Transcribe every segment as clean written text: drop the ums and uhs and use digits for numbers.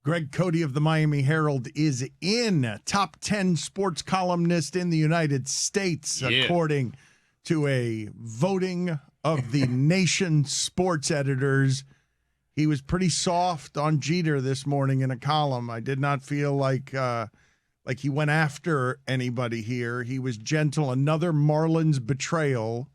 Greg Cote of the Miami Herald is in. Top 10 sports columnist in the United States, according to a voting of the nation sports editors. He was pretty soft on Jeter this morning in a column. I did not feel like he went after anybody here. He was gentle. Another Marlins betrayal.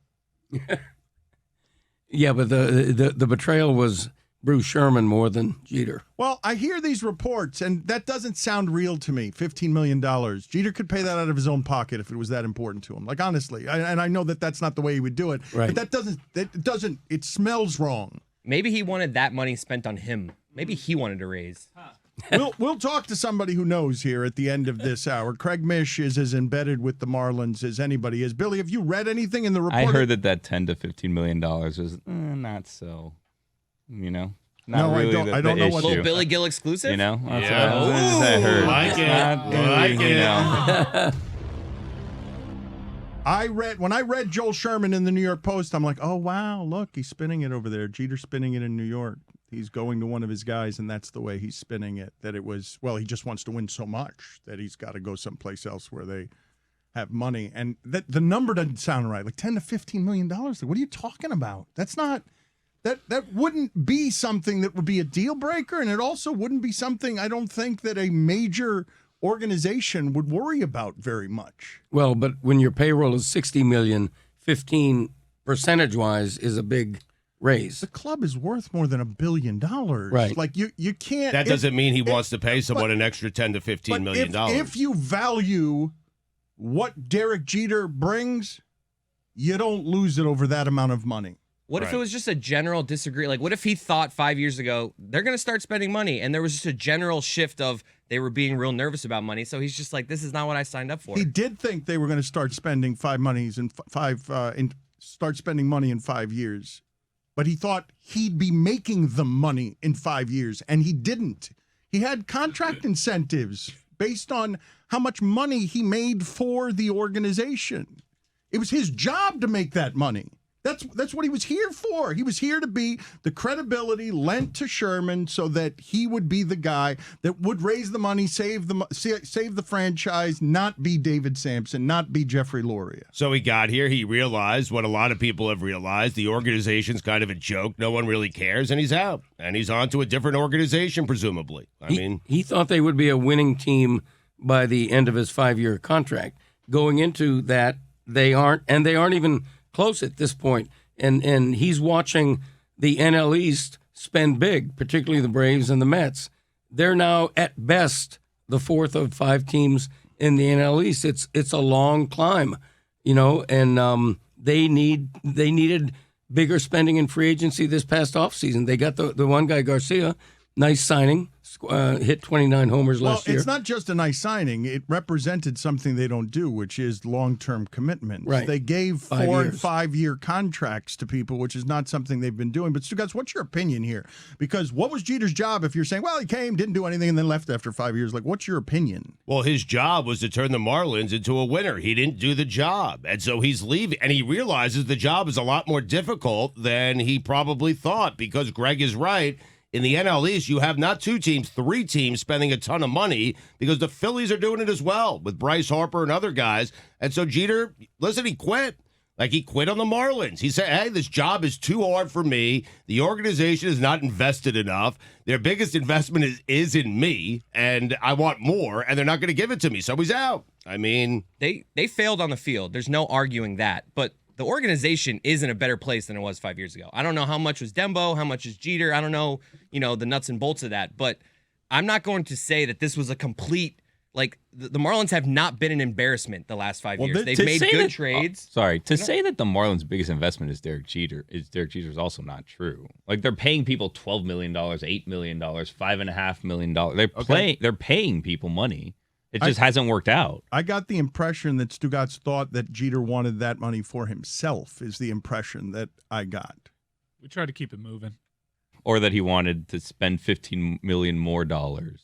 Yeah, but the betrayal was Bruce Sherman more than Jeter. Well, I hear these reports, and that doesn't sound real to me. $15 million. Jeter could pay that out of his own pocket if it was that important to him. Like, honestly, and I know that that's not the way he would do it. Right. But it smells wrong. Maybe he wanted that money spent on him. Maybe he wanted to raise. We'll talk to somebody who knows here at the end of this hour. Craig Mish is as embedded with the Marlins as anybody is. Billy, have you read anything in the report? I heard that $10 to $15 million was not so, not no, really I don't know issue. what. Little Billy Gill exclusive? That's what Yeah. I heard. Like it. When I read Joel Sherman in the New York Post, I'm like, oh wow, look, he's spinning it over there. Jeter's spinning it in New York. He's going to one of his guys, and that's the way he's spinning it. That it was, well, he just wants to win so much that he's got to go someplace else where they have money. And that the number doesn't sound right. Like $10 to $15 million. Like, what are you talking about? That's not. That wouldn't be something that would be a deal breaker, and it also wouldn't be something I don't think that a major organization would worry about very much. Well, but when your payroll is $60 million, 15 percentage-wise is a big raise. The club is worth more than $1 billion. Right. Like you can't. That doesn't mean he wants to pay someone an extra $10 to $15 million. If you value what Derek Jeter brings, you don't lose it over that amount of money. What if it was just a general disagree? Like, what if he thought 5 years ago they're going to start spending money, and there was just a general shift of they were being real nervous about money, so he's just like, this is not what I signed up for. He did think they were going to start spending start spending money in 5 years, but he thought he'd be making the money in 5 years, and he didn't. He had contract incentives based on how much money he made for the organization. It was his job to make that money. That's what he was here for. He was here to be the credibility lent to Sherman so that he would be the guy that would raise the money, save the franchise, not be David Sampson, not be Jeffrey Loria. So he got here. He realized what a lot of people have realized. The organization's kind of a joke. No one really cares, and he's out. And he's on to a different organization, presumably. He thought they would be a winning team by the end of his 5-year contract. Going into that, they aren't, and they aren't even close at this point. And he's watching the NL East spend big, particularly the Braves and the Mets. They're now at best the fourth of 5 teams in the NL East. It's a long climb, and they needed bigger spending in free agency this past offseason. They got the one guy, Garcia, nice signing, hit 29 homers last year. Well, it's not just a nice signing. It represented something they don't do, which is long-term commitments. Right. They gave 4 and 5-year contracts to people, which is not something they've been doing. But, Stugotz, what's your opinion here? Because what was Jeter's job if you're saying, well, he came, didn't do anything, and then left after 5 years? Like, what's your opinion? Well, his job was to turn the Marlins into a winner. He didn't do the job, and so he's leaving. And he realizes the job is a lot more difficult than he probably thought, because Greg is right. In the NL East, you have not 2 teams, 3 teams spending a ton of money, because the Phillies are doing it as well with Bryce Harper and other guys. And so Jeter, listen, he quit. Like, he quit on the Marlins. He said, hey, this job is too hard for me. The organization is not invested enough. Their biggest investment is in me, and I want more, and they're not going to give it to me. So he's out. I mean, They failed on the field. There's no arguing that. But the organization is in a better place than it was 5 years ago. I don't know how much was Dembo, how much is Jeter. I don't know, the nuts and bolts of that. But I'm not going to say that this was a complete, like, the Marlins have not been an embarrassment the last 5 years. They've made good trades. To say that the Marlins' biggest investment is Derek Jeter is also not true. Like, they're paying people $12 million, $8 million, $5.5 million. They're paying people money. It just hasn't worked out. I got the impression that Stugotz thought that Jeter wanted that money for himself, is the impression that I got. We try to keep it moving. Or that he wanted to spend $15 million more on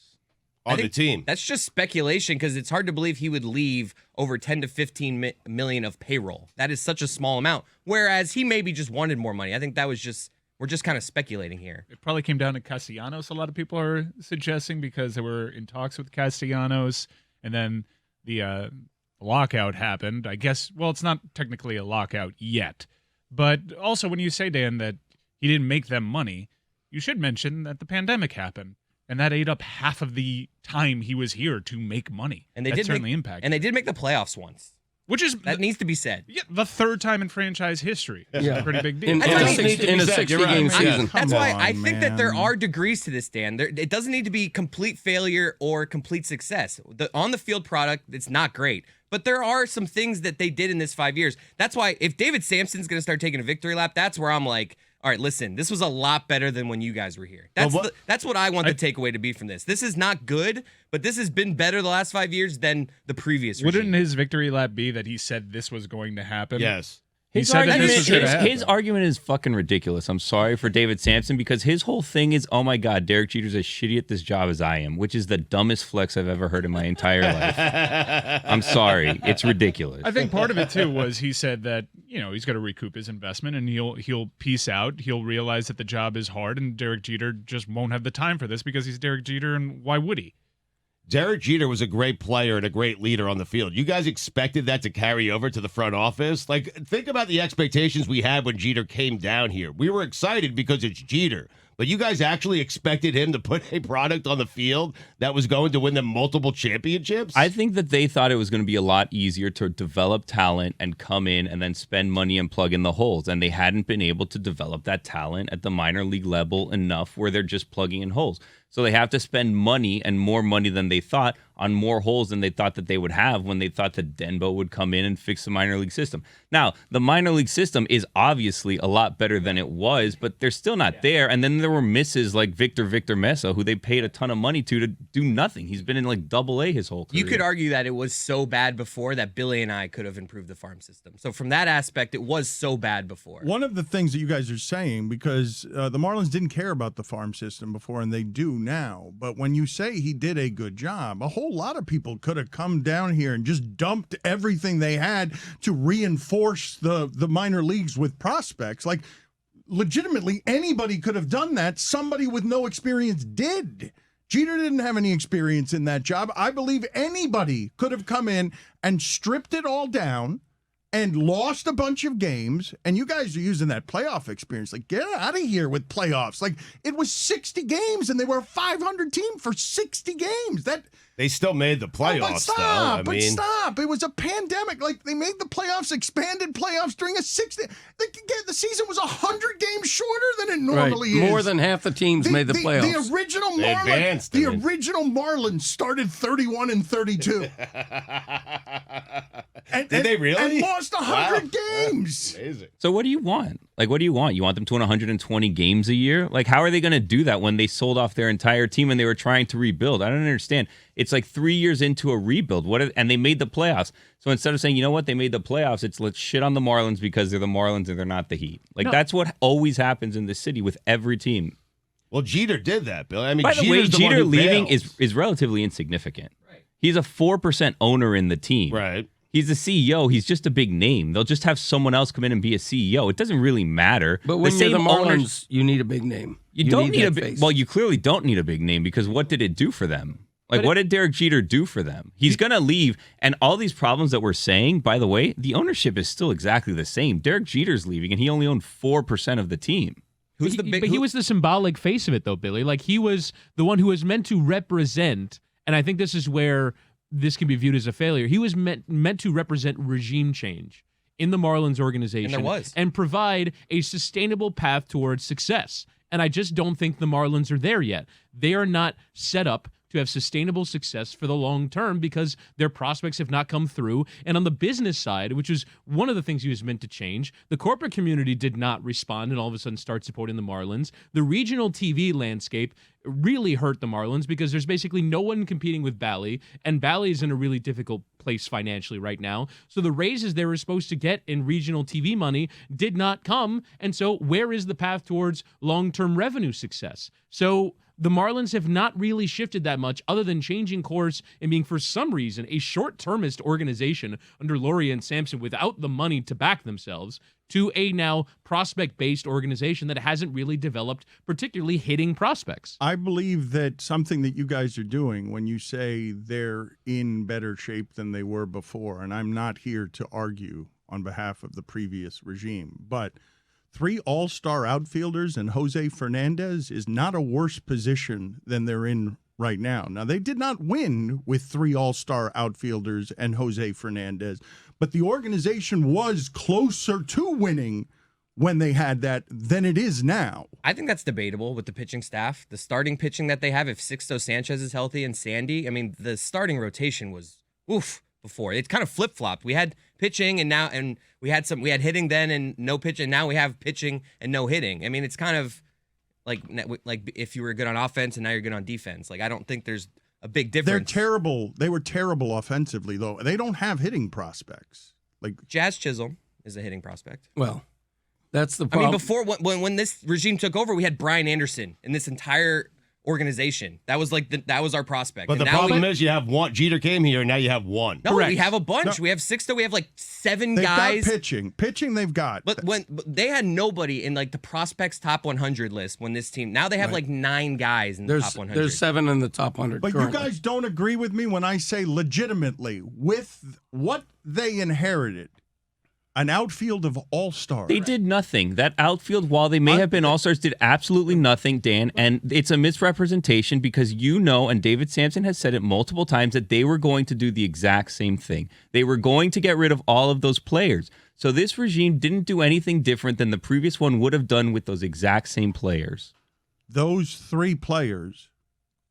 the team. That's just speculation, because it's hard to believe he would leave over 10 to 15 million of payroll. That is such a small amount. Whereas he maybe just wanted more money. I think that was just We're just kind of speculating here. It probably came down to Castellanos, a lot of people are suggesting, because they were in talks with Castellanos, and then the lockout happened. I guess, well, it's not technically a lockout yet. But also, when you say, Dan, that he didn't make them money, you should mention that the pandemic happened, and that ate up half of the time he was here to make money. And they that did certainly make, impacted. And they did make the playoffs once. Which is That needs to be said. the third time in franchise history. It's a pretty big deal. In, That's in what a I mean. six- in a 60-game right. season. That's Come why on, I think that there man. are degrees to this, Dan. It doesn't need to be complete failure or complete success. The on-the-field product, it's not great. But there are some things that they did in this 5 years. That's why if David Sampson's going to start taking a victory lap, that's where I'm like, all right, listen, this was a lot better than when you guys were here. That's what I want the takeaway to be from this. This is not good, but this has been better the last 5 years than the previous regime. Wouldn't his victory lap be that he said this was going to happen? Yes. He His said that argument, this was going to happen. his argument is fucking ridiculous. I'm sorry for David Sampson, because his whole thing is, oh my God, Derek Jeter's as shitty at this job as I am, which is the dumbest flex I've ever heard in my entire life. I'm sorry. It's ridiculous. I think part of it too was he said that, he's got to recoup his investment and he'll peace out. He'll realize that the job is hard, and Derek Jeter just won't have the time for this because he's Derek Jeter, and why would he? Derek Jeter was a great player and a great leader on the field. You guys expected that to carry over to the front office? Like, think about the expectations we had when Jeter came down here. We were excited because it's Jeter. But you guys actually expected him to put a product on the field that was going to win them multiple championships? I think that they thought it was going to be a lot easier to develop talent and come in and then spend money and plug in the holes. And they hadn't been able to develop that talent at the minor league level enough where they're just plugging in holes. So they have to spend money, and more money than they thought, on more holes than they thought that they would have when they thought that Denbo would come in and fix the minor league system. Now, the minor league system is obviously a lot better than it was, but they're still not there. And then there were misses like Victor Mesa, who they paid a ton of money to do nothing. He's been in like Double-A his whole career. You could argue that it was so bad before that Billy and I could have improved the farm system. So from that aspect, it was so bad before. One of the things that you guys are saying, because the Marlins didn't care about the farm system before, and they do now. But when you say he did a good job, a whole lot of people could have come down here and just dumped everything they had to reinforce the minor leagues with prospects. Like, legitimately, anybody could have done that. Somebody with no experience did. Jeter didn't have any experience in that job. I believe anybody could have come in and stripped it all down and lost a bunch of games, and you guys are using that playoff experience. Like, get out of here with playoffs. Like, it was 60 games, and they were a 500 team for 60 games. They still made the playoffs, though. Stop. It was a pandemic. Like, they made the playoffs, expanded playoffs during a 60. The season was 100 games shorter than it normally is. More than half the teams made the playoffs. The original They advanced, original Marlins started 31-32. Did they really? And lost 100 games. Amazing. So what do you want? Like, what do you want? You want them to win 120 games a year? Like, how are they going to do that when they sold off their entire team and they were trying to rebuild? I don't understand. It's like 3 years into a rebuild. And they made the playoffs. So instead of saying, you know what, they made the playoffs, it's let's shit on the Marlins because they're the Marlins and they're not the Heat. Like, that's what always happens in this city with every team. Well, Jeter did that, Bill. I mean, By the way, Jeter's the one Jeter who leaving bails. is relatively insignificant. Right. He's a 4% owner in the team. Right. He's the CEO. He's just a big name. They'll just have someone else come in and be a CEO. It doesn't really matter. But when you're the same Marlins, owners, you need a big name. you don't need a that big. face. Well, you clearly don't need a big name because what did it do for them? Like, what did Derek Jeter do for them? He's going to leave, and all these problems that we're saying, by the way, the ownership is still exactly the same. Derek Jeter's leaving, and he only owned 4% of the team. But he was the symbolic face of it, though, Billy. Like, he was the one who was meant to represent, and I think this is where this can be viewed as a failure. He was meant to represent regime change in the Marlins organization. And there was. And provide a sustainable path towards success. And I just don't think the Marlins are there yet. They are not set up to have sustainable success for the long term because their prospects have not come through. And on the business side, which is one of the things he was meant to change, the corporate community did not respond and all of a sudden start supporting the Marlins. The regional TV landscape really hurt the Marlins because there's basically no one competing with Bally, and Bally is in a really difficult place financially right now. So the raises they were supposed to get in regional TV money did not come, and so where is the path towards long-term revenue success? So the Marlins have not really shifted that much other than changing course and being, for some reason, a short-termist organization under Laurie and Sampson without the money to back themselves to a now prospect-based organization that hasn't really developed particularly hitting prospects. I believe that something that you guys are doing when you say they're in better shape than they were before, and I'm not here to argue on behalf of the previous regime, but 3 all-star outfielders and Jose Fernandez is not a worse position than they're in right now. Now, they did not win with 3 all-star outfielders and Jose Fernandez, but the organization was closer to winning when they had that than it is now. I think that's debatable with the pitching staff. The starting pitching that they have, if Sixto Sanchez is healthy and Sandy, I mean, the starting rotation was before. It's kind of flip-flopped. We had pitching and we had hitting then and no pitching. Now we have pitching and no hitting. I mean, it's kind of like if you were good on offense and now you're good on defense. Like, I don't think there's a big difference. They're terrible. They were terrible offensively, though. They don't have hitting prospects. Like Jazz Chisholm is a hitting prospect. Well, that's the I problem. mean, before when this regime took over, we had Brian Anderson in this entire organization. That was that was our prospect. But and the now problem is you have one. Jeter came here, now you have one. No, Correct. we have a bunch. No. We have Sixto. We have like 7 they've guys. got pitching. Pitching they've got. But they had nobody in like the prospects top 100 list when this team. Now they have like 9 guys in the top 100. There's 7 in the top 100 But currently. you guys don't agree with me when I say legitimately, with what they inherited, an outfield of all-stars. They did nothing. That outfield, while they may have been all-stars, did absolutely nothing, Dan. And it's a misrepresentation because and David Sampson has said it multiple times, that they were going to do the exact same thing. They were going to get rid of all of those players. So this regime didn't do anything different than the previous one would have done with those exact same players. Those 3 players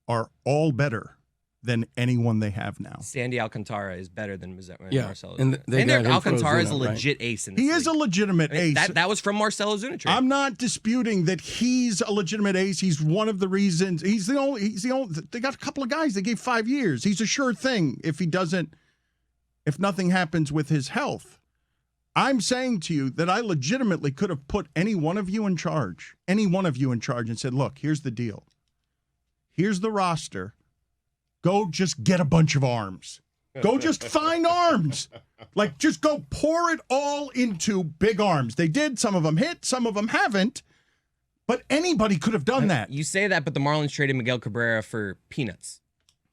are all better than anyone they have now. Sandy Alcantara is better than Marcelo. and they got him for Alcantara is a Ozuna, right? legit ace in this He is a league. legitimate I mean, ace. that was from Marcelo Ozuna trade. I'm not disputing that he's a legitimate ace. He's one of the reasons. He's the only. They got a couple of guys they gave 5 years. He's a sure thing if nothing happens with his health. I'm saying to you that I legitimately could have put any one of you in charge, and said, look, here's the deal. Here's the roster. Go just get a bunch of arms. Go just find arms. Like, just go pour it all into big arms. They did. Some of them hit. Some of them haven't. But anybody could have done that. You say that, but the Marlins traded Miguel Cabrera for peanuts.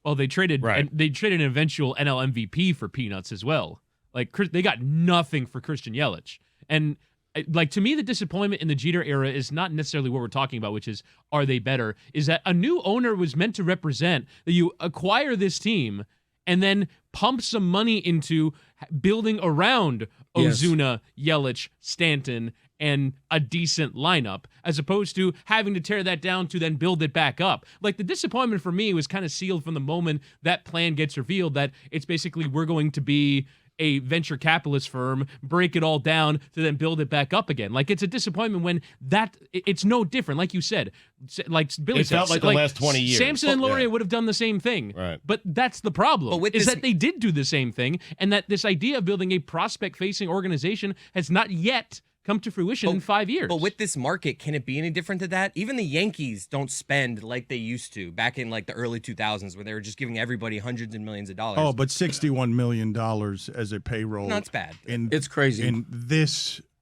Well, they traded Right. and they traded an eventual NL MVP for peanuts as well. Like, they got nothing for Christian Yelich. And like, to me, the disappointment in the Jeter era is not necessarily what we're talking about, which is, are they better? Is that a new owner was meant to represent that you acquire this team and then pump some money into building around Yes. Ozuna, Yelich, Stanton, and a decent lineup, as opposed to having to tear that down to then build it back up. Like, the disappointment for me was kind of sealed from the moment that plan gets revealed, that it's basically, we're going to be a venture capitalist firm, break it all down to then build it back up again. Like, it's a disappointment when it's no different. Like you said, like Billy It said, felt like the last 20 years. Samson and Loria Yeah. would have done the same thing. Right. But that's the problem, But with is this- that they did do the same thing, and that this idea of building a prospect-facing organization has not yet come to fruition in 5 years. But with this market, can it be any different to that? Even the Yankees don't spend like they used to back in like the early 2000s, where they were just giving everybody hundreds and millions of dollars. Oh, but $61 million as a payroll. No, it's bad. It's crazy.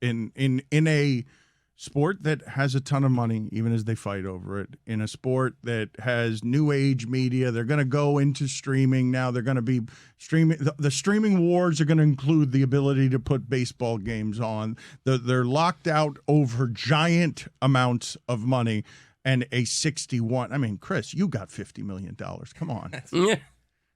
In a sport that has a ton of money, even as they fight over it, in a sport that has new age media, they're going to go into streaming now. They're going to be streaming. The streaming wars are going to include the ability to put baseball games on. They're locked out over giant amounts of money. And a 61. I mean, Chris, you got $50 million. Come on. Yeah.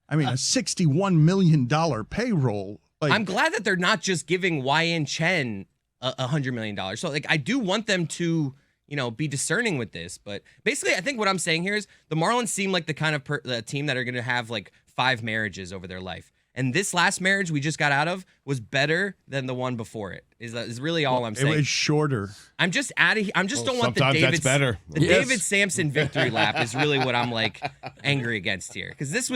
I mean, a $61 million payroll. Like, I'm glad that they're not just giving YN Chen $100 million. So, like, I do want them to, be discerning with this. But basically, I think what I'm saying here is the Marlins seem like the kind of team that are going to have like 5 marriages over their life. And this last marriage we just got out of was better than the one before it. Is really all I'm saying. It was shorter. I'm just don't want the sometimes that's better. David Sampson victory lap is really what I'm like angry against here, because this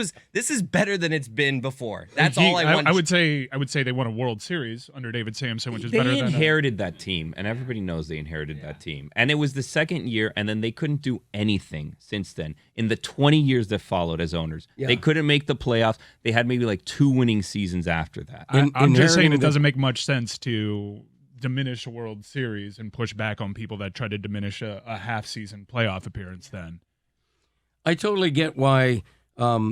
is better than it's been before. That's all I want. I would say they won a World Series under David Sampson, which is They better than inherited that team, and everybody knows they inherited that team. And it was the second year, and then they couldn't do anything since then. In the 20 years that followed as owners, they couldn't make the playoffs. They had maybe like 2 winning seasons after that. I'm just saying Inheriting it doesn't make much sense to diminish a World Series and push back on people that try to diminish a half-season playoff appearance then. I totally get why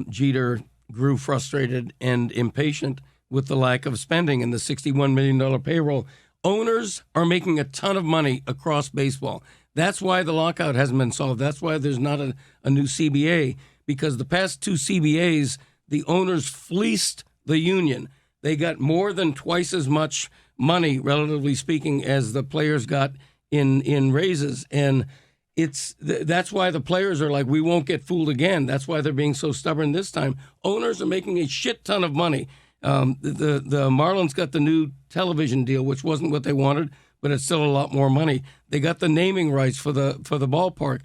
Jeter grew frustrated and impatient with the lack of spending and the $61 million payroll. Owners are making a ton of money across baseball. That's why the lockout hasn't been solved. That's why there's not a new CBA, because the past two CBAs, the owners fleeced the union. They got more than twice as much money, relatively speaking, as the players got in raises. And that's why the players are like, we won't get fooled again. That's why they're being so stubborn this time. Owners are making a shit ton of money. The Marlins got the new television deal, which wasn't what they wanted, but it's still a lot more money. They got the naming rights for the ballpark.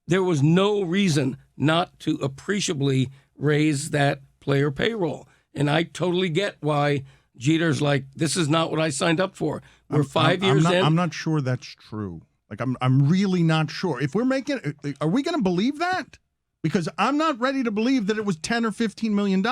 There was no reason not to appreciably raise that player payroll. And I totally get why Jeter's like, this is not what I signed up for. We're 5 years in. I'm not sure that's true. Like, I'm really not sure. If we're making, are we going to believe that? Because I'm not ready to believe that it was $10 or $15 million.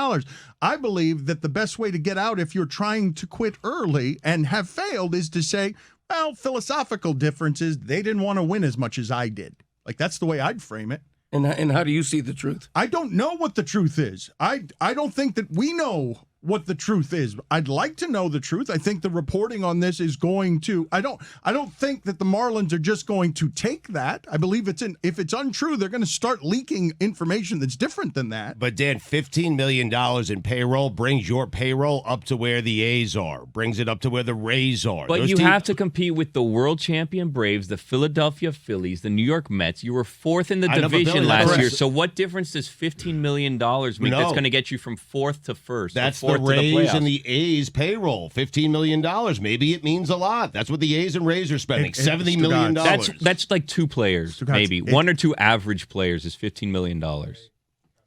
I believe that the best way to get out if you're trying to quit early and have failed is to say, well, philosophical differences, they didn't want to win as much as I did. Like, that's the way I'd frame it. And how do you see the truth? I don't know what the truth is. I don't think that we know what the truth is. I'd like to know the truth. I think the reporting on this is going to. I don't think that the Marlins are just going to take that. I believe if it's untrue, they're going to start leaking information that's different than that. But Dan, $15 million in payroll brings your payroll up to where the A's are, brings it up to where the Rays are. But you have to compete with the world champion Braves, the Philadelphia Phillies, the New York Mets. You were fourth in the division last year. So what difference does $15 million make that's going to get you from fourth to first? That's the Rays and the A's payroll, $15 million. Maybe it means a lot. That's what the A's and Rays are spending, $70 million. That's like two players, maybe. One or two average players is $15 million.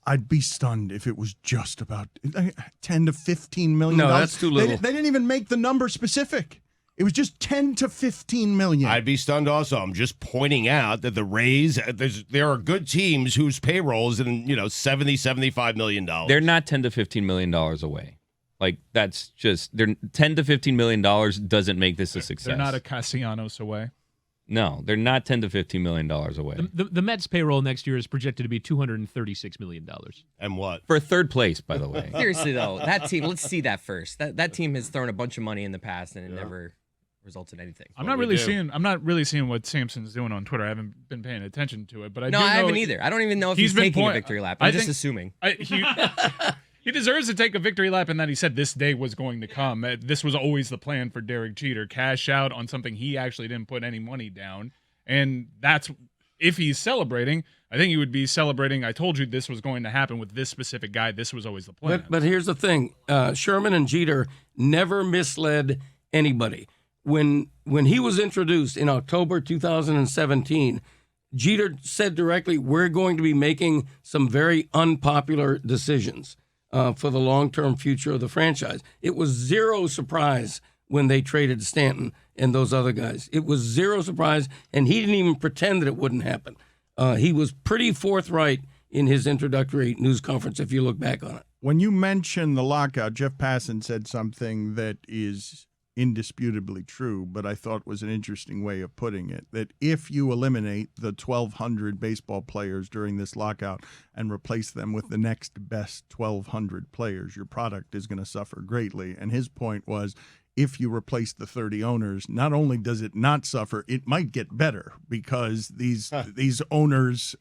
I'd be stunned if it was just about 10 to $15 million. No, that's too little. They didn't even make the number specific. It was just 10 to 15 million. I'd be stunned also. I'm just pointing out that the Rays, there are good teams whose payroll is in, $75 million. They're not $10 to $15 million away. Like, that's just, they're $10 to $15 million doesn't make this a success. They're not a Castellanos away. No, they're not $10 to $15 million away. The Mets payroll next year is projected to be $236 million. And what? For third place, by the way. Seriously, though, that team, let's see that first. That team has thrown a bunch of money in the past, and it never results in anything. I'm not really seeing what Sampson's doing on Twitter. I haven't been paying attention to it, but I haven't either. I don't even know if he's taking a victory lap. I'm just assuming. He deserves to take a victory lap in that he said this day was going to come. This was always the plan for Derek Jeter. Cash out on something he actually didn't put any money down. And that's, if he's celebrating, I think he would be celebrating, I told you this was going to happen with this specific guy. This was always the plan. But here's the thing. Sherman and Jeter never misled anybody. When he was introduced in October 2017, Jeter said directly, we're going to be making some very unpopular decisions for the long-term future of the franchise. It was zero surprise when they traded Stanton and those other guys. It was zero surprise, and he didn't even pretend that it wouldn't happen. He was pretty forthright in his introductory news conference, if you look back on it. When you mention the lockout, Jeff Passan said something that is indisputably true, but I thought was an interesting way of putting it, that if you eliminate the 1,200 baseball players during this lockout and replace them with the next best 1,200 players, your product is going to suffer greatly. And his point was, if you replace the 30 owners, not only does it not suffer, it might get better because these owners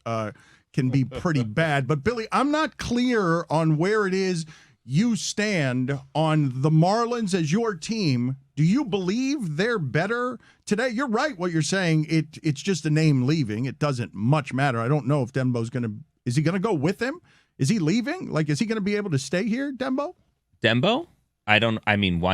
can be pretty bad. But Billy, I'm not clear on where it is you stand on the Marlins as your team. Do you believe they're better today? You're right what you're saying. It's just a name leaving. It doesn't much matter. I don't know if Dembo's going to – is he going to go with him? Is he leaving? Like, is he going to be able to stay here, Dembo? Dembo? Why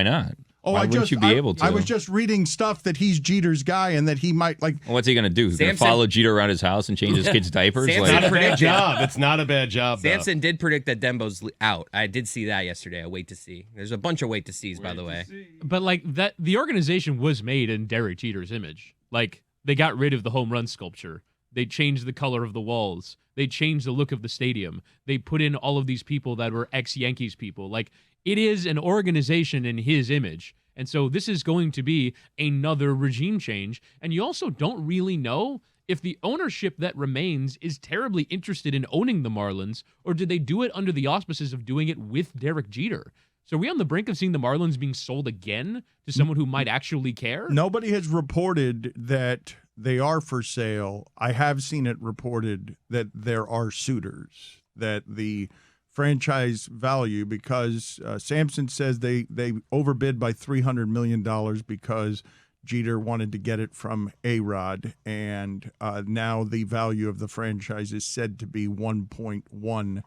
not? Why wouldn't you be able to? I was just reading stuff that he's Jeter's guy and that he might like. What's he going to do? He's going to follow Jeter around his house and change his kids' diapers? It's not a bad job. It's not a bad job. Sampson did predict that Dembo's out. I did see that yesterday. I wait to see. There's a bunch of wait to sees, by the way. But like that, the organization was made in Derek Jeter's image. Like they got rid of the home run sculpture. They changed the color of the walls. They changed the look of the stadium. They put in all of these people that were ex-Yankees people. Like it is an organization in his image. And so this is going to be another regime change. And you also don't really know if the ownership that remains is terribly interested in owning the Marlins, or did they do it under the auspices of doing it with Derek Jeter? So are we on the brink of seeing the Marlins being sold again to someone who might actually care? Nobody has reported that they are for sale. I have seen it reported that there are suitors, that the franchise value, because Sampson says they overbid by $300 million because Jeter wanted to get it from A-Rod, and now the value of the franchise is said to be $1.1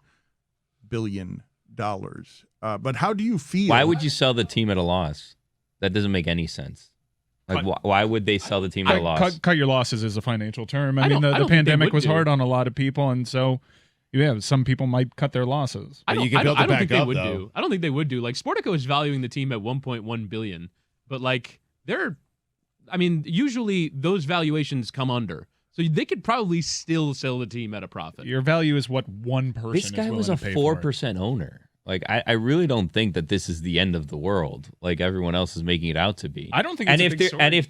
billion. But how do you feel? Why would you sell the team at a loss? That doesn't make any sense. Like, why would they sell the team at a loss? Cut your losses is a financial term. I mean, don't the think pandemic they would was do. hard on a lot of people, and so some people might cut their losses. I don't, you can I build don't, it I don't back think they up, would though. do. I don't think they would do. Like Sportico is valuing the team at $1.1 billion, but like usually those valuations come under. So they could probably still sell the team at a profit. Your value is what one person This is guy willing was a to pay for it. 4% owner. Like, I really don't think that this is the end of the world, like everyone else is making it out to be. I don't think it's a big story. And if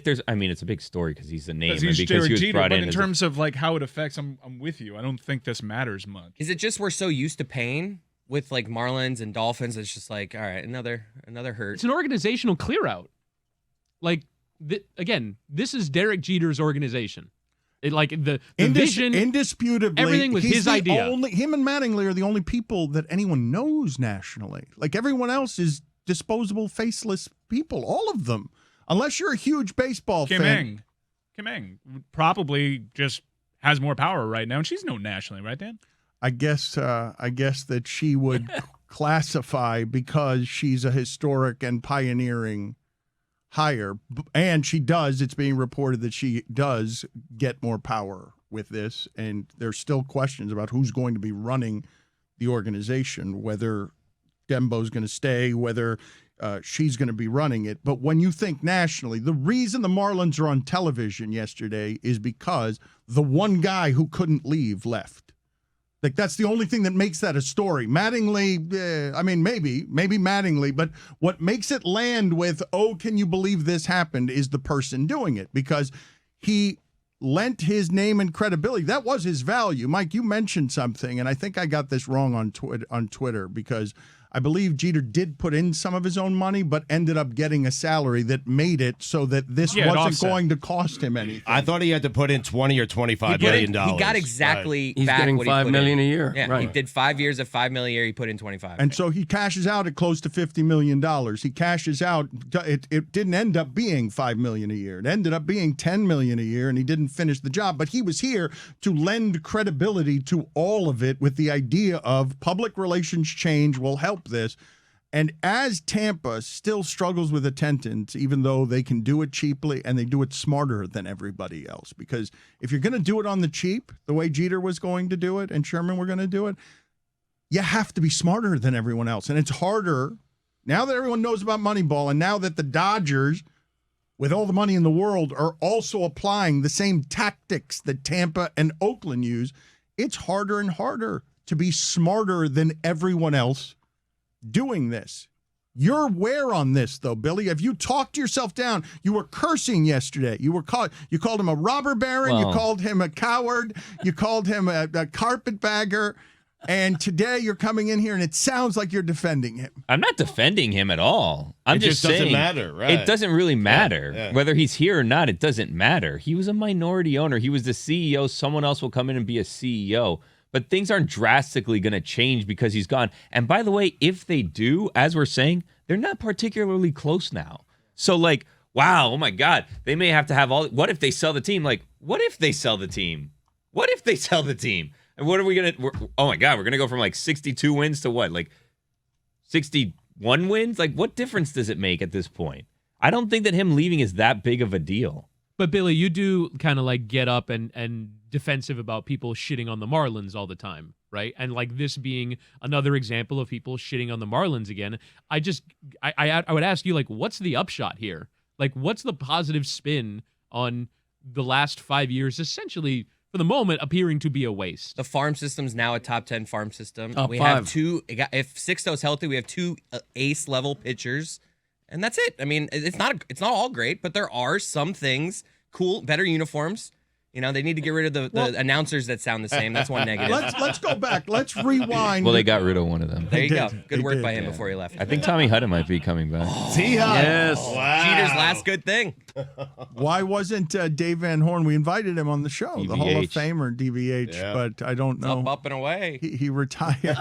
there's, I mean, it's a big story because he's a name and Because he's because he Derek was Jeter, brought but in. in as terms of like how it affects, I'm with you. I don't think this matters much. Is it just we're so used to paying with like Marlins and Dolphins? It's just like, all right, another hurt. It's an organizational clear out. Like again, this is Derek Jeter's organization. The vision, indisputably, everything was he's his the idea. Him and Mattingly are the only people that anyone knows nationally. Like everyone else is disposable, faceless people. All of them, unless you're a huge baseball fan. Kim Eng probably just has more power right now, and she's known nationally, right, Dan? I guess that she would classify because she's a historic and pioneering hire, and she does. It's being reported that she does get more power with this, and there's still questions about who's going to be running the organization, whether Dembo's going to stay, whether she's going to be running it. But when you think nationally, the reason the Marlins are on television yesterday is because the one guy who couldn't leave left. Like, that's the only thing that makes that a story. Mattingly, maybe Mattingly, but what makes it land with, oh, can you believe this happened, is the person doing it, because he lent his name and credibility. That was his value. Mike, you mentioned something, and I think I got this wrong on Twitter, because I believe Jeter did put in some of his own money, but ended up getting a salary that made it so that this wasn't offset. going to cost him anything. I thought he had to put in $20 or $25 million. He got exactly He's back getting what he $5 put million in. a year. Yeah, Right. he did 5 years of $5 million a year. He put in 25. And so he cashes out at close to $50 million. He cashes out. It didn't end up being $5 million a year. It ended up being $10 million a year, and he didn't finish the job. But he was here to lend credibility to all of it with the idea of public relations change will help this. And as Tampa still struggles with attendance, even though they can do it cheaply and they do it smarter than everybody else, because if you're going to do it on the cheap, the way Jeter was going to do it and Sherman were going to do it, you have to be smarter than everyone else. And it's harder now that everyone knows about Moneyball, and now that the Dodgers, with all the money in the world, are also applying the same tactics that Tampa and Oakland use. It's harder and harder to be smarter than everyone else doing this. You're where on this, though, Billy? Have you talked yourself down? You were cursing yesterday. You called him a robber baron. Well, you called him a coward. You called him a carpetbagger. And today you're coming in here, and it sounds like you're defending him. I'm not defending him at all. I'm It just just doesn't saying matter, right? It doesn't really matter. Yeah. Whether he's here or not, it doesn't matter. He was a minority owner. He was the CEO. Someone else will come in and be a CEO. But things aren't drastically going to change because he's gone. And by the way, if they do, as we're saying, they're not particularly close now. So like, wow, oh my God, they may have to have all. What if they sell the team? Like, what if they sell the team? What if they sell the team? And what are we going to, oh my God, we're going to go from like 62 wins to what? Like 61 wins? Like, what difference does it make at this point? I don't think that him leaving is that big of a deal. But Billy, you do kind of like get up and defensive about people shitting on the Marlins all the time, right? And like this being another example of people shitting on the Marlins again. I would ask you, like, what's the upshot here? Like, what's the positive spin on the last 5 years, essentially, for the moment, appearing to be a waste? The farm system's now a top 10 farm system. Top we five. have two. If Sixto's healthy, we have two ace level pitchers. And that's it. I mean, it's not all great, but there are some things cool, better uniforms. You know, they need to get rid of the announcers that sound the same. That's one negative. Let's go back. Let's rewind. Well, they got rid of one of them. There you go. did. Good They work did, by him yeah. before he left. I think Tommy Hutton might be coming back. Yes. Wow. Jeter's last good thing. Why wasn't Dave Van Horn? We invited him on the show, the Hall of DVH. Famer, DVH, Yeah. but I don't know. Up and away. He retired. If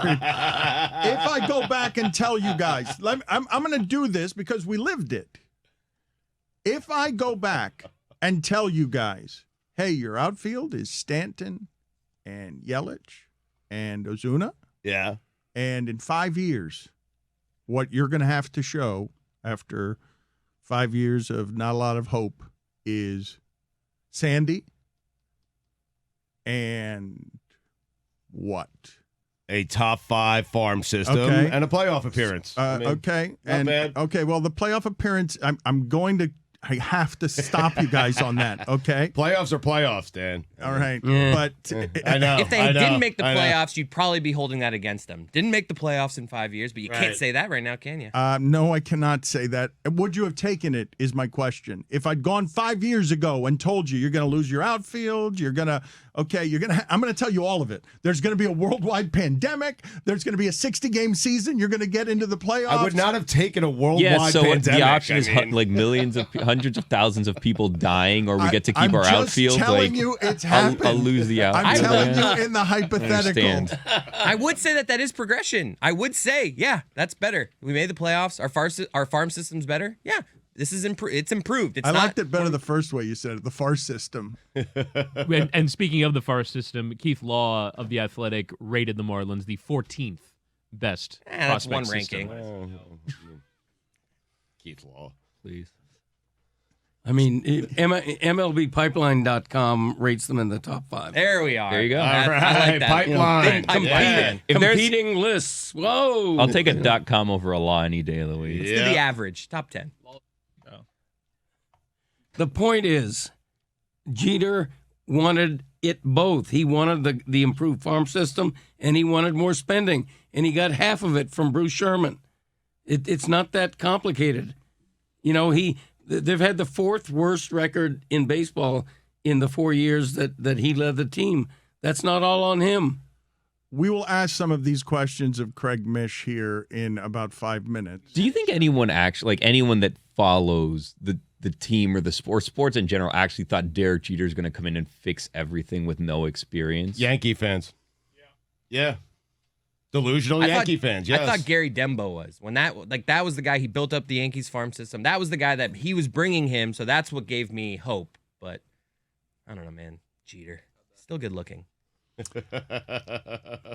I go back and tell you guys, I'm going to do this because we lived it. If I go back and tell you guys, hey, your outfield is Stanton and Yelich and Ozuna, Yeah. and in 5 years, what you're going to have to show after 5 years of not a lot of hope is Sandy and what? A top 5 farm system Okay. and a playoff appearance. Okay. not bad. Okay, well, the playoff appearance, I have to stop you guys on that, okay? Playoffs are playoffs, Dan. All right. Yeah. But I know. If they I know, didn't make the I know. playoffs, you'd probably be holding that against them. Didn't make the playoffs in 5 years, but you Right. can't say that right now, can you? no, I cannot say that. Would you have taken it is my question. If I'd gone 5 years ago and told you you're going to lose your outfield, I'm going to tell you all of it. There's going to be a worldwide pandemic. There's going to be a 60-game season. You're going to get into the playoffs. I would not have taken a worldwide Yeah, so pandemic. the option is I mean. like hundreds of thousands of people dying, or we get to keep I'm our just outfield. telling like, you it's I'll happened. lose the outfield. I'm telling yeah. you in the hypothetical. Understand. I would say that is progression. I would say, yeah, that's better. We made the playoffs. Our farm system's better. Yeah, this is it's improved. It's I not. liked it better the first way you said it, the FAR system. And speaking of the FAR system, Keith Law of The Athletic rated the Marlins the 14th best That's prospect one system. ranking. Keith Law. Please. I mean, MLBpipeline.com rates them in the top 5. There we are. There you go. I All right, like that. pipeline. Big pipeline. If there's- Competing lists. Whoa. I'll take a .com over a law any day of the week. Let's do the average, top 10. The point is, Jeter wanted it both. He wanted the improved farm system, and he wanted more spending, and he got half of it from Bruce Sherman. It's not that complicated. You know, they've had the 4th worst record in baseball in the 4 years that he led the team. That's not all on him. We will ask some of these questions of Craig Mish here in about 5 minutes. Do you think anyone actually, like anyone that follows the team or the sports in general, actually thought Derek Jeter is going to come in and fix everything with no experience? Yankee fans. Yeah. Delusional Yankee fans, yes. I thought Gary Dembo was. When that was the guy, he built up the Yankees farm system. That was the guy that he was bringing him, so that's what gave me hope. But I don't know, man. Jeter. Still good looking.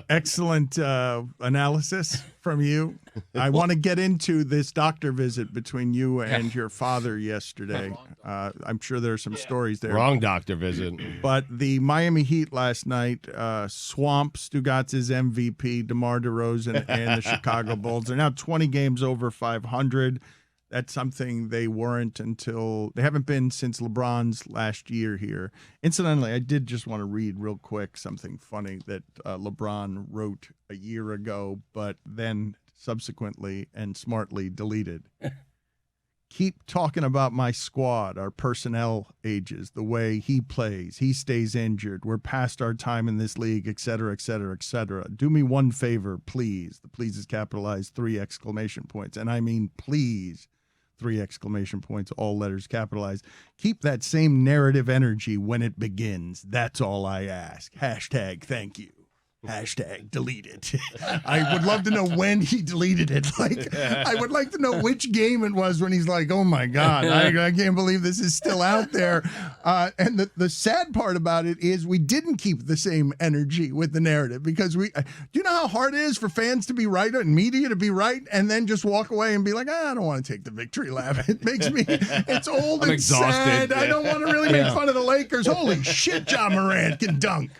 Excellent analysis from you. I want to get into this doctor visit between you and your father yesterday. I'm sure there are some stories there. Wrong doctor visit. But the Miami Heat last night swamped Stugotz's MVP, DeMar DeRozan, and the Chicago Bulls. They're now 20 games over 500. That's something they weren't they haven't been since LeBron's last year here. Incidentally, I did just want to read real quick something funny that LeBron wrote a year ago, but then subsequently and smartly deleted. Keep talking about my squad, our personnel ages, the way he plays. He stays injured. We're past our time in this league, et cetera, et cetera, et cetera. Do me one favor, please. The please is capitalized, 3 exclamation points. And I mean, please. 3 exclamation points, all letters capitalized. Keep that same narrative energy when it begins. That's all I ask. # thank you. # delete it. I would love to know when he deleted it. Like, I would like to know which game it was when he's like, oh my God, I can't believe this is still out there. And the sad part about it is we didn't keep the same energy with the narrative because do you know how hard it is for fans to be right and media to be right and then just walk away and be like, I don't want to take the victory lap. It makes me, it's old I'm and exhausted. sad. I don't want to really make fun of the Lakers. Holy shit, Ja Morant can dunk.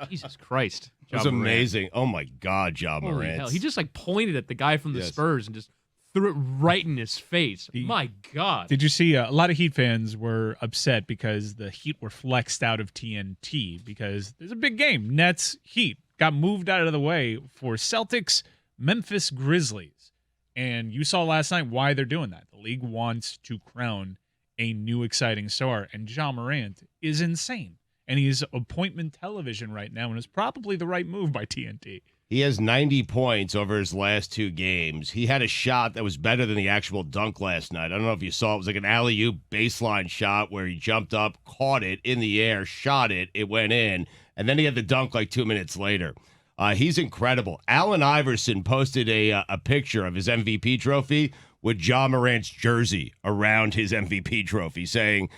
Jesus Christ. It was Ja Morant. amazing. Oh, my God, Ja Holy Morant. hell. He just pointed at the guy from the Yes. Spurs and just threw it right in his face. My God. Did you see a lot of Heat fans were upset because the Heat were flexed out of TNT because there's a big game. Nets Heat got moved out of the way for Celtics Memphis Grizzlies. And you saw last night why they're doing that. The league wants to crown a new exciting star, and Ja Morant is insane. And he's appointment television right now, and it's probably the right move by TNT. He has 90 points over his last 2 games. He had a shot that was better than the actual dunk last night. I don't know if you saw it. It was like an alley-oop baseline shot where he jumped up, caught it in the air, shot it, it went in, and then he had the dunk like 2 minutes later. He's incredible. Allen Iverson posted a picture of his MVP trophy with Ja Morant's jersey around his MVP trophy, saying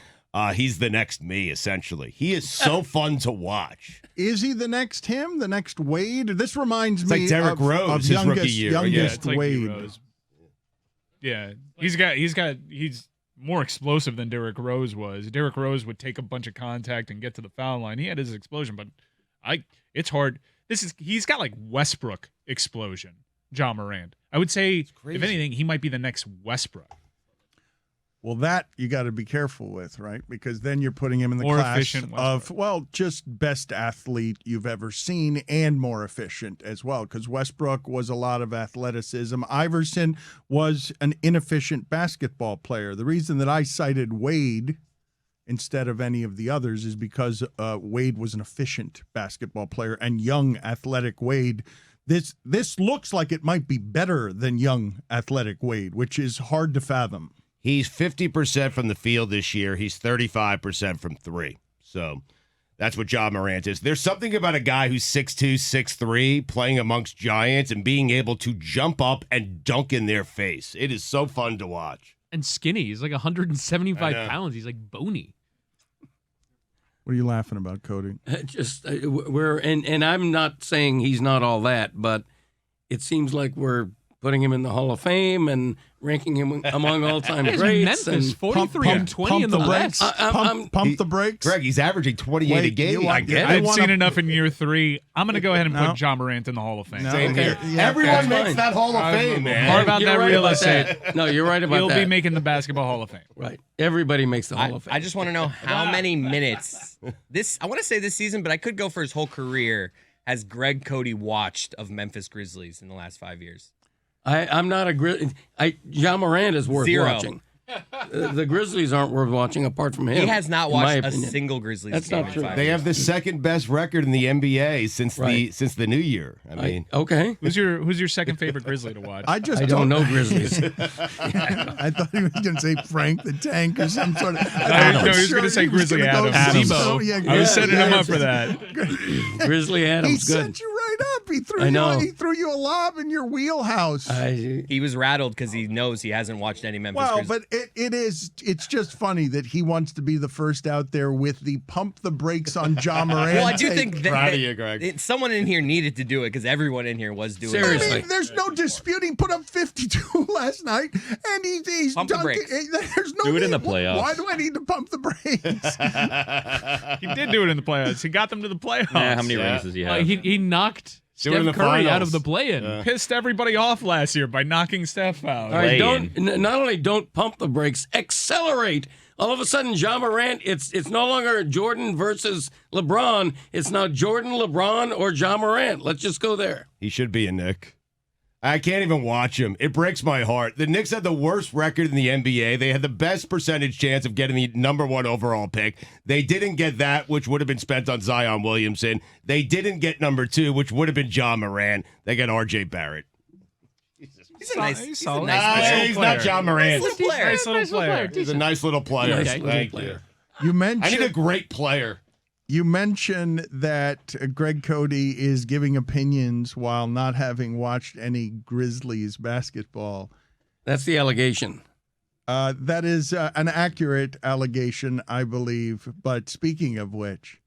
he's the next me, essentially. He is so fun to watch. Is he the next him? The next Wade? This reminds It's me like Derrick of, Rose, of his youngest, rookie year. youngest Yeah, it's like Wade. Rose. Yeah, he's more explosive than Derrick Rose was. Derrick Rose would take a bunch of contact and get to the foul line. He had his explosion, but it's hard. He's got like Westbrook explosion, Ja Morant. I would say, if anything, he might be the next Westbrook. Well, that you got to be careful with, right? Because then you're putting him in the More class efficient of, well, just best athlete you've ever seen and more efficient as well. Because Westbrook was a lot of athleticism. Iverson was an inefficient basketball player. The reason that I cited Wade instead of any of the others is because Wade was an efficient basketball player, and young athletic Wade. This looks like it might be better than young athletic Wade, which is hard to fathom. He's 50% from the field this year. He's 35% from 3. So that's what Ja Morant is. There's something about a guy who's 6'2", 6'3", playing amongst giants and being able to jump up and dunk in their face. It is so fun to watch. And skinny. He's like 175 pounds. He's like bony. What are you laughing about, Cody? And I'm not saying he's not all that, but it seems like we're putting him in the Hall of Fame and ranking him among all-time greats. Memphis, 43 and 20 in the West. Pump the brakes. Greg, he's averaging 28 a game. I've seen enough in year 3. I'm going to go ahead and put Ja Morant in the Hall of Fame. Same here. Yeah, Everyone makes fine. that Hall of Fame, man. More about You're that right real about estate. that. No, you're right about He'll that. be making the Basketball Hall of Fame. Right. Everybody makes the Hall of Fame. I just want to know how many minutes I want to say this season, but I could go for his whole career, has Greg Cote watched of Memphis Grizzlies in the last 5 years? I'm not a Ja Morant is worth 0. watching. The Grizzlies aren't worth watching apart from him. He has not in my watched a opinion. single Grizzlies That's game not in true. 5 They years. have the second best record in the NBA since the new year. I mean, Okay. Who's your second favorite Grizzly to watch? I don't know Grizzlies. I thought he was going to say Frank the Tank or some sort of. No, he was going to say Grizzly Adams. Yeah, I was setting him up for Adams. that. Grizzly He Adams, good. set you right up. He threw I know. He threw you a lob in your wheelhouse. He was rattled because he knows he hasn't watched any Memphis Well, Grizzlies. but it's just funny that he wants to be the first out there with the pump the brakes on Ja Morant. Well, I do tape. think Proud of you, Greg. someone in here needed to do it because everyone in here was doing Seriously. I it. mean, there's no disputing. Put up 52 last night, and he's Pump the dunking. brakes. There's no Do it in need. the playoffs. Why do I need to pump the brakes? He did do it in the playoffs. He got them to the playoffs. How many rings does he have? He knocked Do it in Steph the Curry out finals. of the play-in. Pissed everybody off last year by knocking Steph out. All right, Play-in. not only don't pump the brakes, accelerate. All of a sudden, Ja Morant, it's no longer Jordan versus LeBron. It's now Jordan, LeBron, or Ja Morant. Let's just go there. He should be a Knick. I can't even watch him. It breaks my heart. The Knicks had the worst record in the NBA. They had the best percentage chance of getting the number 1 overall pick. They didn't get that, which would have been spent on Zion Williamson. They didn't get number 2, which would have been Ja Morant. They got R.J. Barrett. He's a nice, He's he's a solid. nice player. He's not Ja Morant. Nice little player. Nice little player. He's a nice little player. Nice Thank little you. player. You I mentioned need a great player. You mentioned that Greg Cote is giving opinions while not having watched any Grizzlies basketball. That's the allegation. That is an accurate allegation, I believe. But speaking of which,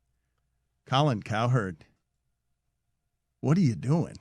Colin Cowherd, what are you doing?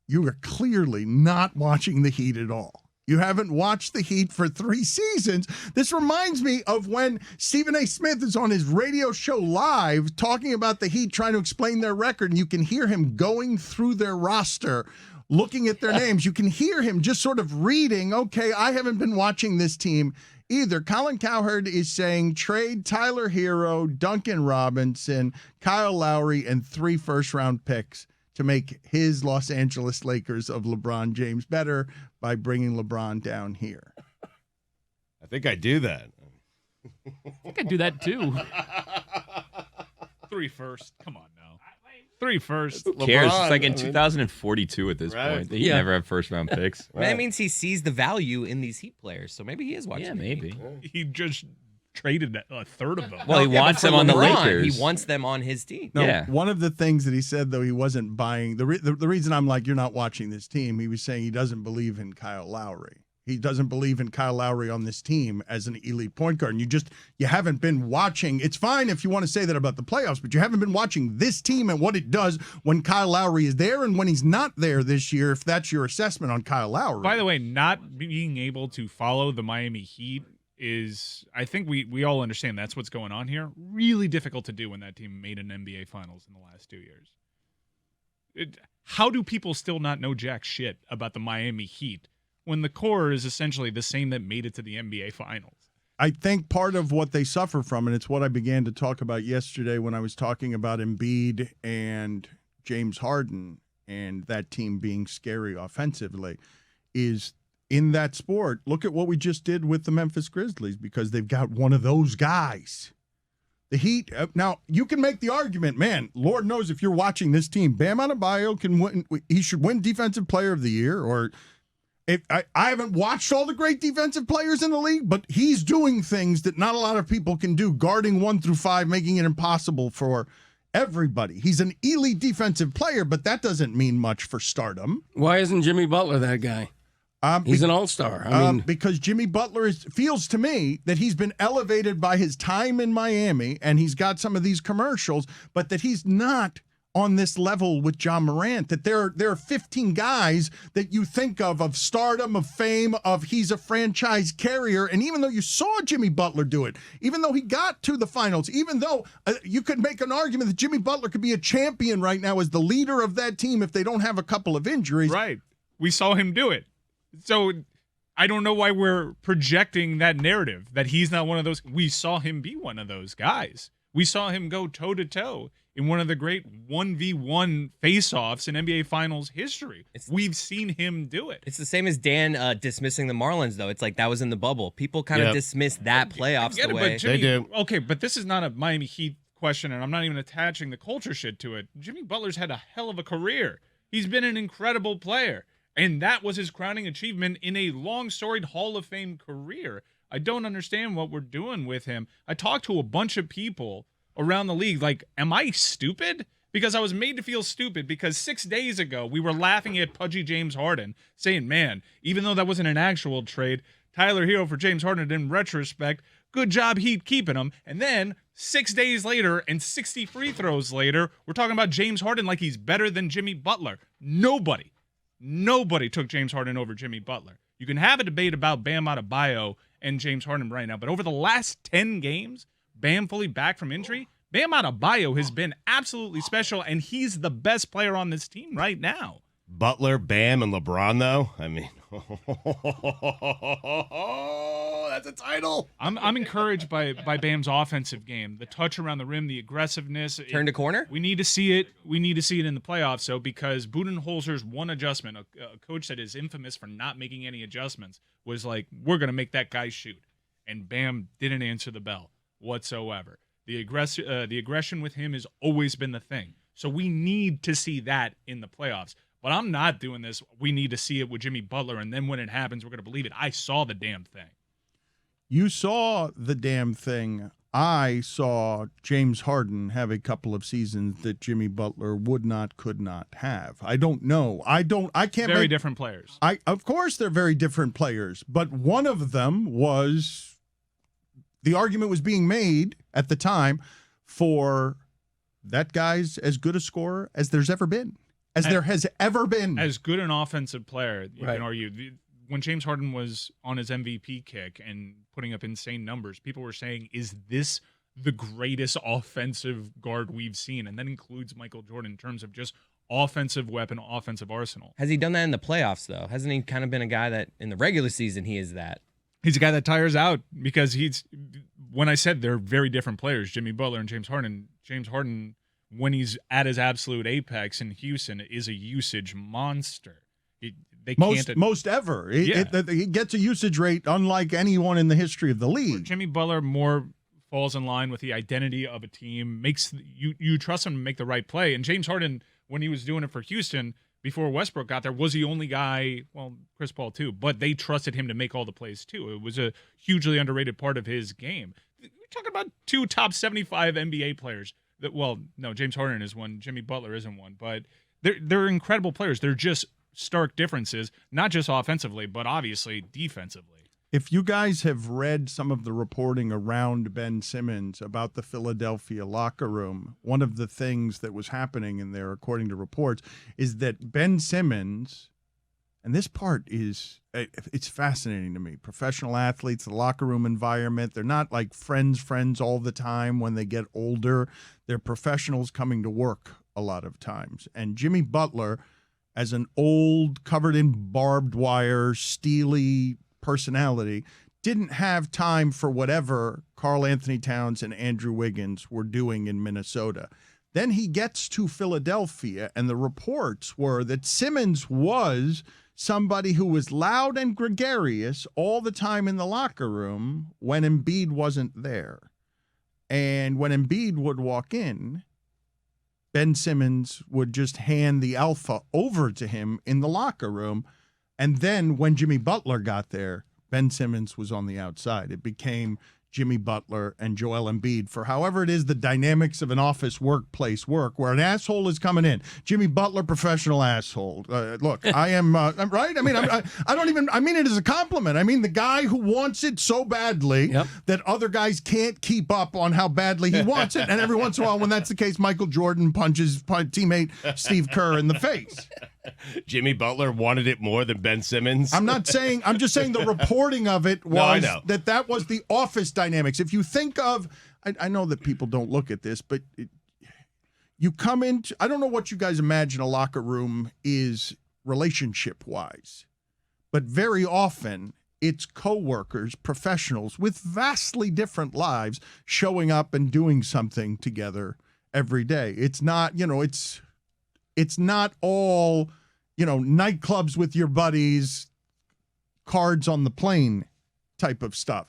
You are clearly not watching the Heat at all. You haven't watched the Heat for 3 seasons. This reminds me of when Stephen A. Smith is on his radio show live talking about the Heat, trying to explain their record, and you can hear him going through their roster, looking at their names. You can hear him just sort of reading, okay, I haven't been watching this team either. Colin Cowherd is saying trade Tyler Hero, Duncan Robinson, Kyle Lowry, and 3 first-round picks to make his Los Angeles Lakers of LeBron James better by bringing LeBron down here. I think I do that. I think I'd do that too. 3 first. Come on now. 3 first. Who cares? LeBron, It's like in I mean- 2042 at this Right. point. They Yeah. never have first-round picks. That means he sees the value in these Heat players. So maybe he is watching. Yeah, the Heat. maybe. He just traded a third of them. Well, he Yeah, but wants for them on the LeBron, Lakers. He wants them on his team. No, Yeah. one of the things that he said, though, he wasn't buying the reason I'm like, you're not watching this team. He was saying he doesn't believe in Kyle Lowry. He doesn't believe in Kyle Lowry on this team as an elite point guard. And you haven't been watching. It's fine if you want to say that about the playoffs, but you haven't been watching this team and what it does when Kyle Lowry is there and when he's not there this year, if that's your assessment on Kyle Lowry. By the way, not being able to follow the Miami Heat is, I think we all understand that's what's going on here. Really difficult to do when that team made an NBA Finals in the last 2 years. How do people still not know jack shit about the Miami Heat when the core is essentially the same that made it to the NBA Finals? I think part of what they suffer from, and it's what I began to talk about yesterday when I was talking about Embiid and James Harden and that team being scary offensively, is in that sport, look at what we just did with the Memphis Grizzlies because they've got one of those guys. The Heat, now you can make the argument, man, Lord knows if you're watching this team, Bam Adebayo can win, he should win Defensive Player of the Year, or I haven't watched all the great defensive players in the league, but he's doing things that not a lot of people can do, guarding 1 through 5, making it impossible for everybody. He's an elite defensive player, but that doesn't mean much for stardom. Why isn't Jimmy Butler that guy? He's an all-star. I mean, Because Jimmy Butler feels to me that he's been elevated by his time in Miami, and he's got some of these commercials, but that he's not on this level with Ja Morant, that there are 15 guys that you think of stardom, of fame, of he's a franchise carrier. And even though you saw Jimmy Butler do it, even though he got to the finals, even though you could make an argument that Jimmy Butler could be a champion right now as the leader of that team if they don't have a couple of injuries. Right. We saw him do it. So I don't know why we're projecting that narrative that he's not one of those. We saw him be one of those guys. We saw him go toe-to-toe in one of the great 1v1 face-offs in NBA Finals history. We've seen him do it. It's the same as Dan dismissing the Marlins, though. It's like that was in the bubble. People kind of dismiss that playoffs Get the it, way. but Jimmy, They do. Okay, but this is not a Miami Heat question, and I'm not even attaching the culture shit to it. Jimmy Butler's had a hell of a career. He's been an incredible player, and that was his crowning achievement in a long, storied Hall of Fame career. I don't understand what we're doing with him. I talked to a bunch of people around the league like, am I stupid? Because I was made to feel stupid because 6 days ago we were laughing at pudgy James Harden saying, man, even though that wasn't an actual trade, Tyler Hero for James Harden in retrospect, good job Heat keeping him. And then 6 days later and 60 free throws later, we're talking about James Harden like he's better than Jimmy Butler. Nobody took James Harden over Jimmy Butler. You can have a debate about Bam Adebayo and James Harden right now, but over the last 10 games, Bam fully back from injury, Bam Adebayo has been absolutely special, and he's the best player on this team right now. Butler, Bam, and LeBron, though. I mean, that's a title. I'm encouraged by Bam's offensive game, the touch around the rim, the aggressiveness. Turn to corner? We need to see it. We need to see it in the playoffs, though, because Budenholzer's one adjustment, a coach that is infamous for not making any adjustments, was like, we're going to make that guy shoot. And Bam didn't answer the bell whatsoever. The aggression with him has always been the thing. So we need to see that in the playoffs. But I'm not doing this. We need to see it with Jimmy Butler, and then when it happens, we're going to believe it. I saw the damn thing. You saw the damn thing. I saw James Harden have a couple of seasons that Jimmy Butler could not have. I don't know. I can't. Very different players. Of course, they're very different players, but one of them was. The argument was being made at the time for that guy's as good a scorer as there's ever been, there has ever been. As good an offensive player, you Right. can argue. When James Harden was on his MVP kick and putting up insane numbers, people were saying, is this the greatest offensive guard we've seen? And that includes Michael Jordan in terms of just offensive weapon, offensive arsenal. Has he done that in the playoffs, though? Hasn't he kind of been a guy that in the regular season he is that? He's a guy that tires out because when I said they're very different players, Jimmy Butler and James Harden when he's at his absolute apex in Houston, is a usage monster. They can't Most ever. Yeah. He gets a usage rate unlike anyone in the history of the league. Jimmy Butler more falls in line with the identity of a team, makes you trust him to make the right play. And James Harden, when he was doing it for Houston before Westbrook got there, was the only guy, well, Chris Paul too, but they trusted him to make all the plays too. It was a hugely underrated part of his game. We're talking about 2 top 75 NBA players. James Harden is one, Jimmy Butler isn't one, but they're incredible players. They're just stark differences, not just offensively, but obviously defensively. If you guys have read some of the reporting around Ben Simmons about the Philadelphia locker room, one of the things that was happening in there, according to reports, is that Ben Simmons, and this part it's fascinating to me, professional athletes, the locker room environment, they're not like friends all the time when they get older. They're professionals coming to work a lot of times. And Jimmy Butler, as an old, covered in barbed wire, steely personality, didn't have time for whatever Karl Anthony Towns and Andrew Wiggins were doing in Minnesota. Then he gets to Philadelphia, and the reports were that Simmons was somebody who was loud and gregarious all the time in the locker room when Embiid wasn't there. And when Embiid would walk in, Ben Simmons would just hand the alpha over to him in the locker room. And then when Jimmy Butler got there, Ben Simmons was on the outside. It became Jimmy Butler and Joel Embiid for however it is the dynamics of an office workplace work, where an asshole is coming in. Jimmy Butler, professional asshole. Look, I am I'm right. I mean, I mean it as a compliment. I mean the guy who wants it so badly that other guys can't keep up on how badly he wants it. And every once in a while, when that's the case, Michael Jordan punches teammate Steve Kerr in the face. Jimmy Butler wanted it more than Ben Simmons. I'm just saying the reporting of it was that was the office dynamics. If you think of, I know that people don't look at this, but you come into, I don't know what you guys imagine a locker room is relationship-wise, but very often it's coworkers, professionals with vastly different lives showing up and doing something together every day. It's not, it's not all, nightclubs with your buddies, cards on the plane type of stuff.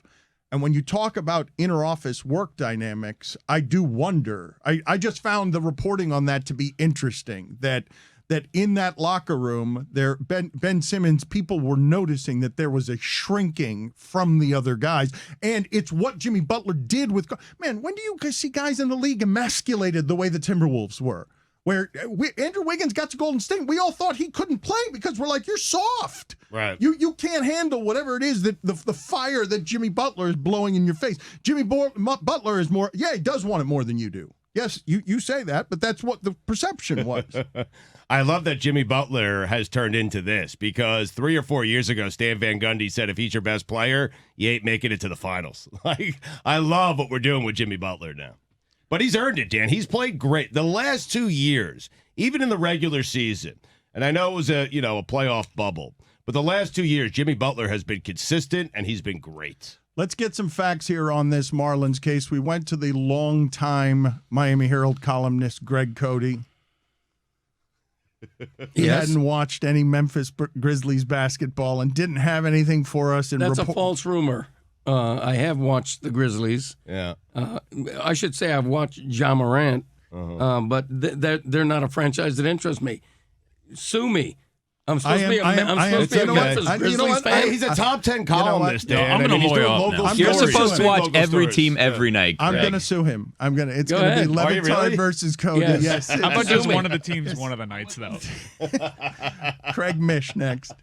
And when you talk about inter-office work dynamics, I do wonder. I just found the reporting on that to be interesting, that in that locker room, Ben Simmons, people were noticing that there was a shrinking from the other guys. And it's what Jimmy Butler did with – man, when do you see guys in the league emasculated the way the Timberwolves were? Where Andrew Wiggins got to Golden State, we all thought he couldn't play because we're like, you're soft. Right. You can't handle whatever it is that the fire that Jimmy Butler is blowing in your face. Jimmy Butler is more, he does want it more than you do. Yes, you say that, but that's what the perception was. I love that Jimmy Butler has turned into this, because 3 or 4 years ago, Stan Van Gundy said if he's your best player, you ain't making it to the finals. Like, I love what we're doing with Jimmy Butler now. But he's earned it, Dan. He's played great. The last 2 years, even in the regular season, and I know it was a playoff bubble, but the last 2 years, Jimmy Butler has been consistent, and he's been great. Let's get some facts here on this Marlins case. We went to the longtime Miami Herald columnist, Greg Cote. He hadn't watched any Memphis Grizzlies basketball and didn't have anything for us. That's a false rumor. I have watched the Grizzlies. Yeah. I should say I've watched Ja Morant, but they're not a franchise that interests me. Sue me. I'm supposed to be a Memphis Grizzlies fan. He's a top 10 columnist, Dan. I'm going to lawyer up now. You're supposed to watch every team every night, Greg. I'm going to sue him. It's Go going to ahead. be LeBatard versus Cote. Yes. How about just one of the teams one of the nights, though? Craig Mish next.